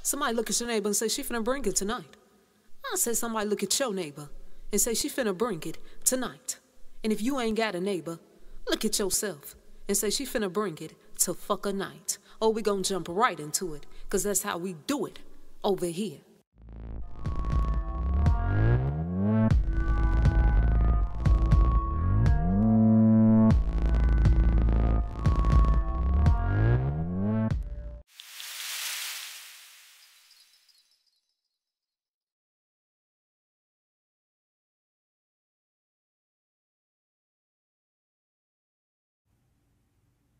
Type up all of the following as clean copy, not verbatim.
Somebody look at your neighbor and say she finna bring it tonight. I said somebody look at your neighbor and say she finna bring it tonight. And if you ain't got a neighbor, look at yourself and say she finna bring it to fuck a night. Oh, we gonna jump right into it, cause that's how we do it over here.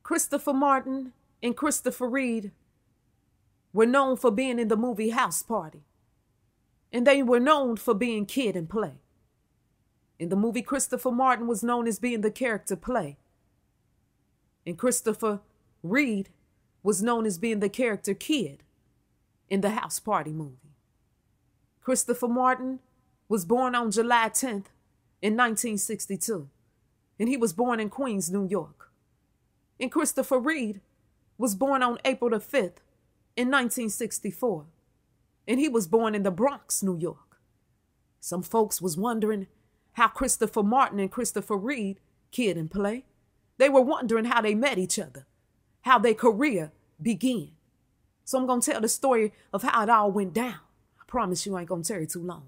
Christopher Martin and Christopher Reed were known for being in the movie House Party, and they were known for being Kid and Play. In the movie, Christopher Martin was known as being the character Play, and Christopher Reed was known as being the character Kid in the House Party movie. Christopher Martin was born on July 10th in 1962, and he was born in Queens, New York. And Christopher Reed was born on April the 5th in 1964. And he was born in the Bronx, New York. Some folks was wondering how Christopher Martin and Christopher Reed, Kid and Play, they were wondering how they met each other, how their career began. So I'm going to tell the story of how it all went down. I promise you I ain't going to tell you too long.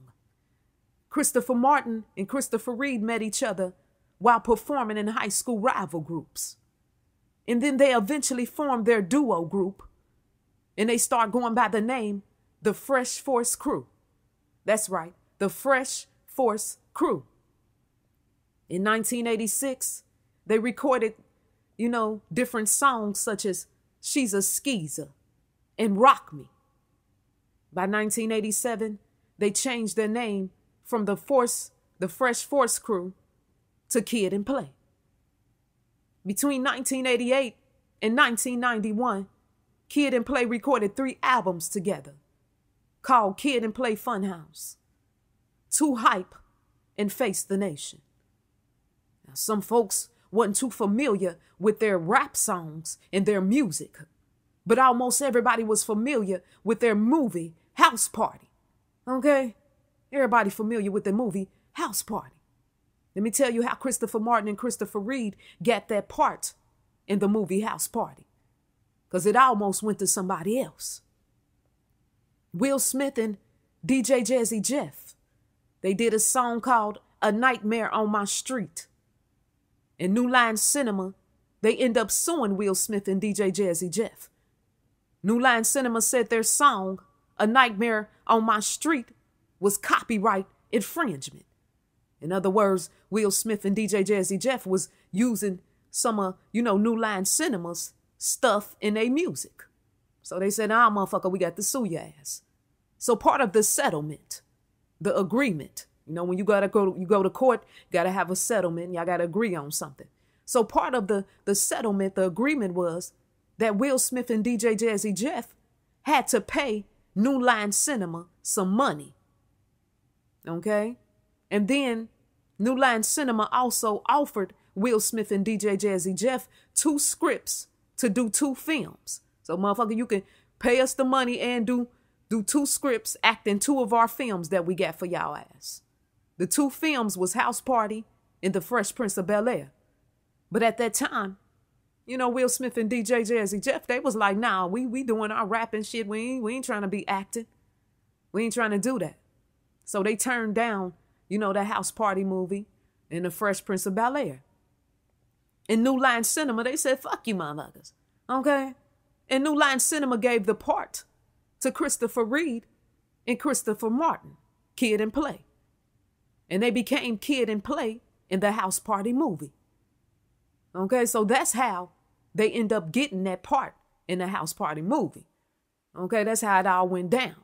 Christopher Martin and Christopher Reed met each other while performing in high school rival groups. And then they eventually formed their duo group, and they start going by the name, the Fresh Force Crew. That's right, the Fresh Force Crew. In 1986, they recorded, different songs such as She's a Skeezer and Rock Me. By 1987, they changed their name from the Fresh Force Crew to Kid and Play. Between 1988 and 1991, Kid and Play recorded 3 albums together called Kid and Play Funhouse, Too Hype, and Face the Nation. Now, some folks wasn't too familiar with their rap songs and their music, but almost everybody was familiar with their movie House Party. Okay? Everybody familiar with the movie House Party. Let me tell you how Christopher Martin and Christopher Reed got that part in the movie House Party, because it almost went to somebody else. Will Smith and DJ Jazzy Jeff, they did a song called A Nightmare on My Street. In New Line Cinema, they end up suing Will Smith and DJ Jazzy Jeff. New Line Cinema said their song, A Nightmare on My Street, was copyright infringement. In other words, Will Smith and DJ Jazzy Jeff was using some New Line Cinema's stuff in their music. So they said, motherfucker, we got to sue your ass. So part of the settlement, the agreement, when you go to court, you got to have a settlement. Y'all got to agree on something. So part of the settlement, the agreement was that Will Smith and DJ Jazzy Jeff had to pay New Line Cinema some money. Okay? And then New Line Cinema also offered Will Smith and DJ Jazzy Jeff 2 scripts to do 2 films. So, motherfucker, you can pay us the money and do 2 scripts, act in 2 of our films that we got for y'all ass. The 2 films was House Party and The Fresh Prince of Bel-Air. But at that time, Will Smith and DJ Jazzy Jeff, they was like, nah, we doing our rapping shit. We ain't trying to be acting. We ain't trying to do that. So they turned down the House Party movie and The Fresh Prince of Bel-Air. In New Line Cinema, they said, fuck you motherfuckers. Okay? And New Line Cinema gave the part to Christopher Reed and Christopher Martin, Kid and Play. And they became Kid and Play in the House Party movie. Okay? So that's how they end up getting that part in the House Party movie. Okay? That's how it all went down.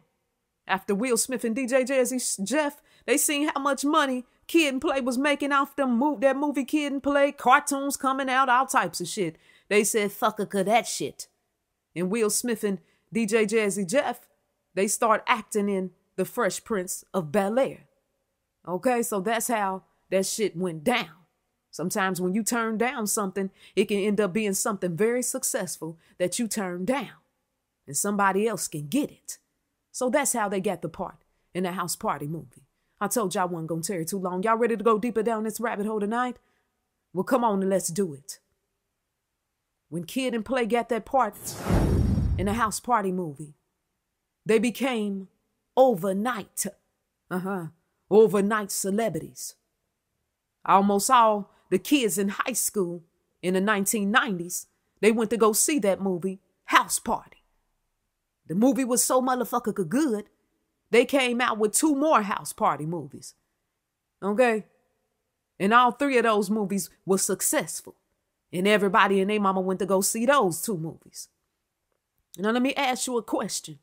After Will Smith and DJ Jazzy Jeff, they seen how much money Kid and Play was making off that movie Kid and Play, cartoons coming out, all types of shit. They said, fuck that shit. And Will Smith and DJ Jazzy Jeff, they start acting in The Fresh Prince of Bel-Air. Okay, so that's how that shit went down. Sometimes when you turn down something, it can end up being something very successful that you turn down. And somebody else can get it. So that's how they got the part in the house party movie. I told y'all I wasn't going to tarry too long. Y'all ready to go deeper down this rabbit hole tonight? Well, come on and let's do it. When Kid and Play got that part in the house party movie, they became overnight celebrities. Almost all the kids in high school in the 1990s, they went to go see that movie, House Party. The movie was so motherfucker good, they came out with 2 more house party movies. Okay? And all 3 of those movies were successful. And everybody and their mama went to go see those 2 movies. Now let me ask you a question.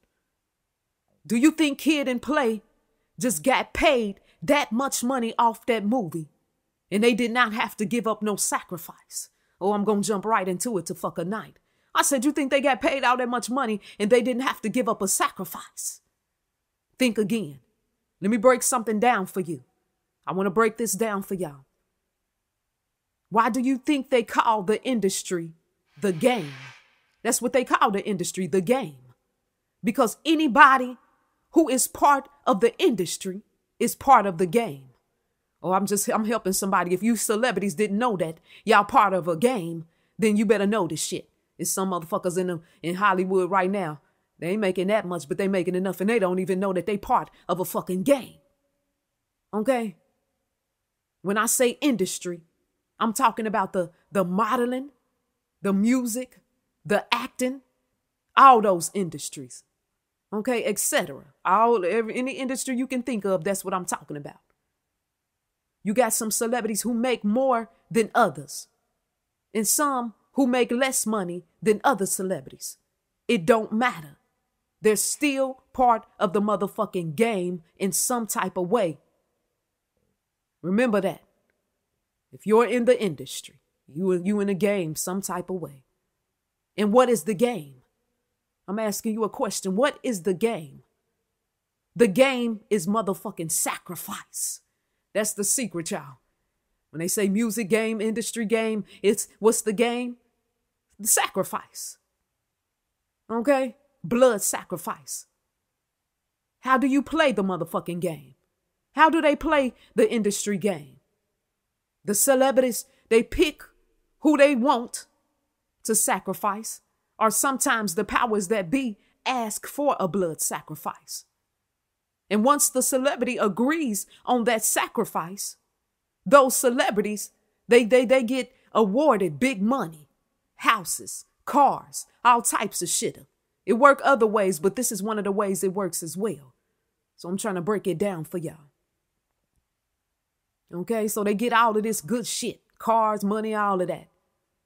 Do you think Kid and Play just got paid that much money off that movie and they did not have to give up no sacrifice? Oh, I'm going to jump right into it to fuck a night. I said, you think they got paid out that much money and they didn't have to give up a sacrifice? Think again. Let me break something down for you. I want to break this down for y'all. Why do you think they call the industry the game? That's what they call the industry, the game. Because anybody who is part of the industry is part of the game. Oh, I'm helping somebody. If you celebrities didn't know that y'all part of a game, then you better know this shit. It's some motherfuckers in Hollywood right now. They ain't making that much, but they making enough and they don't even know that they part of a fucking game. Okay? When I say industry, I'm talking about the modeling, the music, the acting, all those industries. Okay, etc. Any industry you can think of, that's what I'm talking about. You got some celebrities who make more than others, and some who make less money than other celebrities. It don't matter. They're still part of the motherfucking game in some type of way. Remember that. If you're in the industry, you in a game some type of way. And what is the game? I'm asking you a question. What is the game? The game is motherfucking sacrifice. That's the secret, y'all. When they say music game, industry game, what's the game? The sacrifice. Okay? Blood sacrifice. How do you play the motherfucking game? How do they play the industry game? The celebrities, they pick who they want to sacrifice, or sometimes the powers that be ask for a blood sacrifice. And once the celebrity agrees on that sacrifice, those celebrities, they get awarded big money, houses, cars, all types of shit. It works other ways, but this is one of the ways it works as well. So I'm trying to break it down for y'all. Okay, so they get all of this good shit, cars, money, all of that.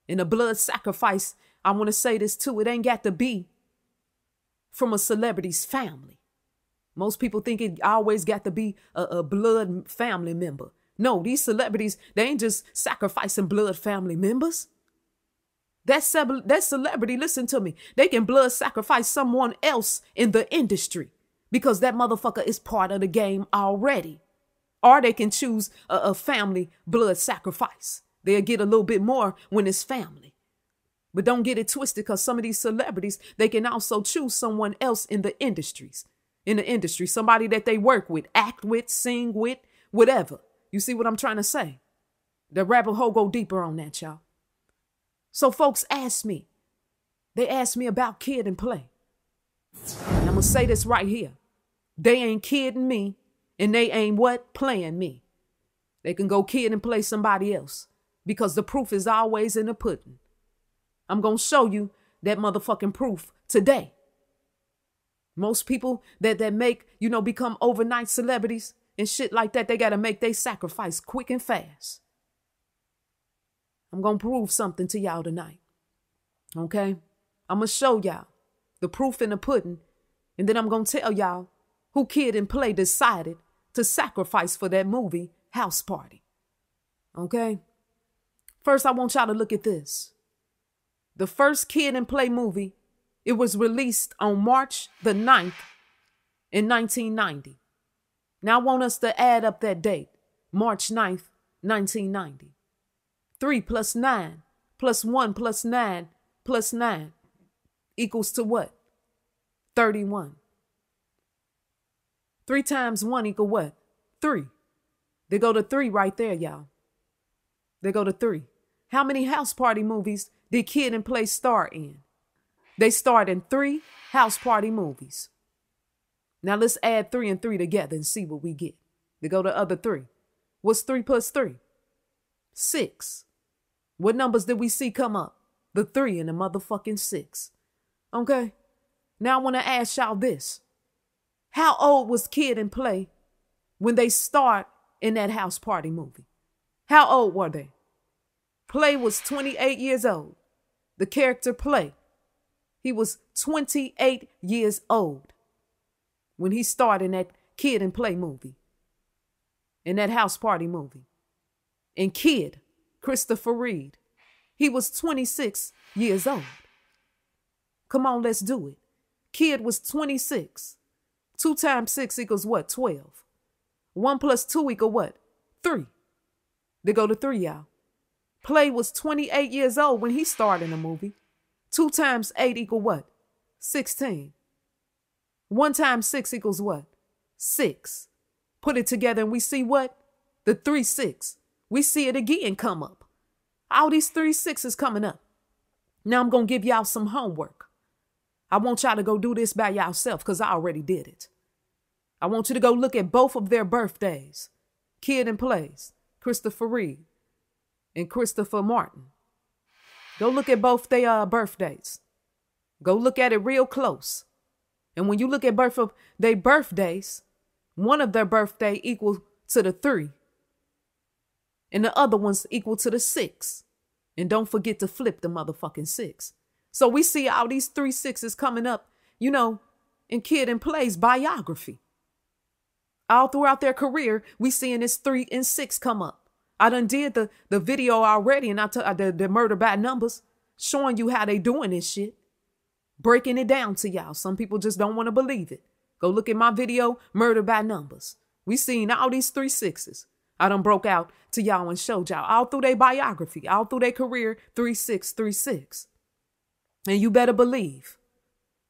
And the blood sacrifice, I want to say this too, it ain't got to be from a celebrity's family. Most people think it always got to be a blood family member. No, these celebrities, they ain't just sacrificing blood family members. That celebrity, listen to me, they can blood sacrifice someone else in the industry because that motherfucker is part of the game already. Or they can choose a family blood sacrifice. They'll get a little bit more when it's family. But don't get it twisted, because some of these celebrities, they can also choose someone else in the industry, somebody that they work with, act with, sing with, whatever. You see what I'm trying to say? The rabbit hole go deeper on that, y'all. So folks ask me. They ask me about Kid and Play. And I'm going to say this right here. They ain't kidding me, and they ain't what? Playing me. They can go kid and play somebody else, because the proof is always in the pudding. I'm going to show you that motherfucking proof today. Most people that make, become overnight celebrities and shit like that, they got to make their sacrifice quick and fast. I'm going to prove something to y'all tonight. Okay? I'm going to show y'all the proof in the pudding. And then I'm going to tell y'all who Kid and Play decided to sacrifice for that movie, House Party. Okay? First, I want y'all to look at this. The first Kid and Play movie, it was released on March the 9th in 1990. Now I want us to add up that date, March 9th, 1990. 3 plus 9 plus 1 plus 9 plus 9 equals to what? 31. 3 times 1 equal what? 3. They go to 3 right there, y'all. They go to 3. How many house party movies did Kid and Play star in? They starred in 3 house party movies. Now let's add 3 and 3 together and see what we get. They go to other 3. What's 3 plus 3? 6. What numbers did we see come up? The 3 and the motherfucking 6. Okay? Now I want to ask y'all this. How old was Kid and Play when they starred in that house party movie? How old were they? Play was 28 years old. The character Play, he was 28 years old when he starred in that Kid and Play movie, in that house party movie. And Kid, Christopher Reed, he was 26 years old. Come on, let's do it. Kid was 26. 2 times 6 equals what? 12. 1 plus 2 equal what? 3. They go to 3, y'all. Play was 28 years old when he starred in the movie. 2 times 8 equal what? 16. 1 times 6 equals what? 6. Put it together and we see what? The 3 6. We see it again come up. All these 3 6s coming up. Now I'm going to give y'all some homework. I want y'all to go do this by yourself because I already did it. I want you to go look at both of their birthdays. Kid and Play's, Christopher Reed and Christopher Martin. Go look at both their birthdays. Go look at it real close. And when you look at both of their birthdays, one of their birthday equal to the 3. And the other one's equal to the 6. And don't forget to flip the motherfucking 6. So we see all these 3 6s coming up, you know, in Kid and Play's biography. All throughout their career, we seeing this 3 and 6 come up. I done did the video already, and the murder by numbers, showing you how they doing this shit. Breaking it down to y'all. Some people just don't want to believe it. Go look at my video, Murder by Numbers. We seen all these 3 6s. I done broke out to y'all and showed y'all all through their biography, all through their career, 3 6, 3 6. And you better believe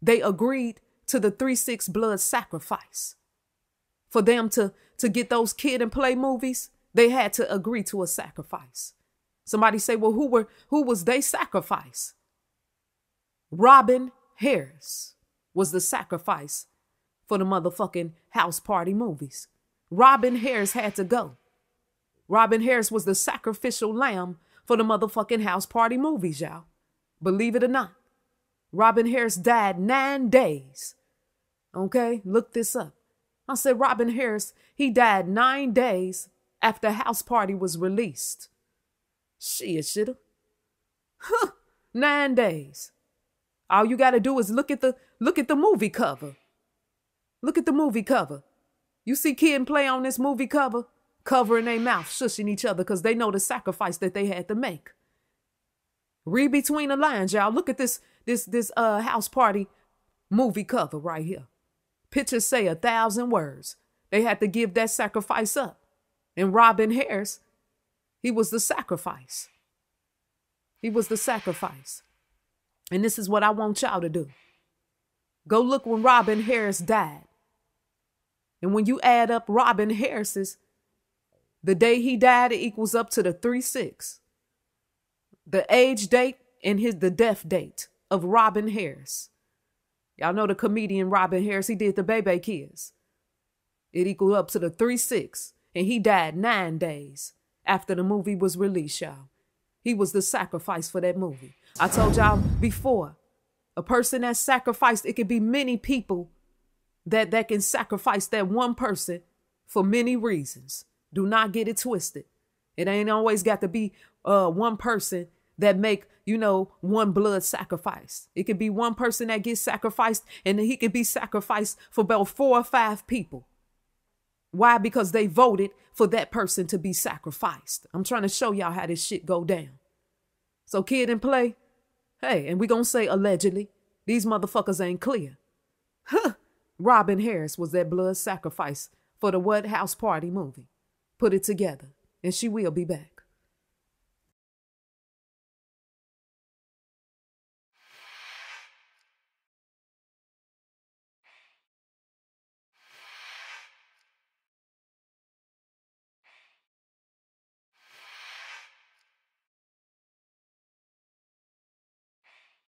they agreed to the 3 6 blood sacrifice. For them to get those Kid and Play movies, they had to agree to a sacrifice. Somebody say, well, who was they sacrifice? Robin Harris was the sacrifice for the motherfucking house party movies. Robin Harris had to go. Robin Harris was the sacrificial lamb for the motherfucking house party movies, y'all. Believe it or not. Robin Harris died 9 days. Okay, look this up. I said Robin Harris, he died 9 days after House Party was released. Shit, shoulda. 9 days. All you got to do is look at the movie cover. Look at the movie cover. You see Kid and Play on this movie cover, covering their mouth, shushing each other because they know the sacrifice that they had to make. Read between the lines, y'all. Look at this house party movie cover right here. Pictures say 1,000 words. They had to give that sacrifice up. And Robin Harris, he was the sacrifice. He was the sacrifice. And this is what I want y'all to do. Go look when Robin Harris died. And when you add up Robin Harris's, the day he died, it equals up to the 3 6. The age date and the death date of Robin Harris. Y'all know the comedian Robin Harris, he did the BeBe Kids. It equaled up to the 3 6. And he died 9 days after the movie was released, y'all. He was the sacrifice for that movie. I told y'all before, a person that sacrificed, it could be many people that can sacrifice that one person for many reasons. Do not get it twisted. It ain't always got to be one person that make, one blood sacrifice. It could be one person that gets sacrificed, and then he could be sacrificed for about 4 or 5 people. Why? Because they voted for that person to be sacrificed. I'm trying to show y'all how this shit go down. So Kid and Play, hey, and we gonna say allegedly, these motherfuckers ain't clear. Robin Harris was that blood sacrifice for the What House Party movie. Put it together, and she will be back.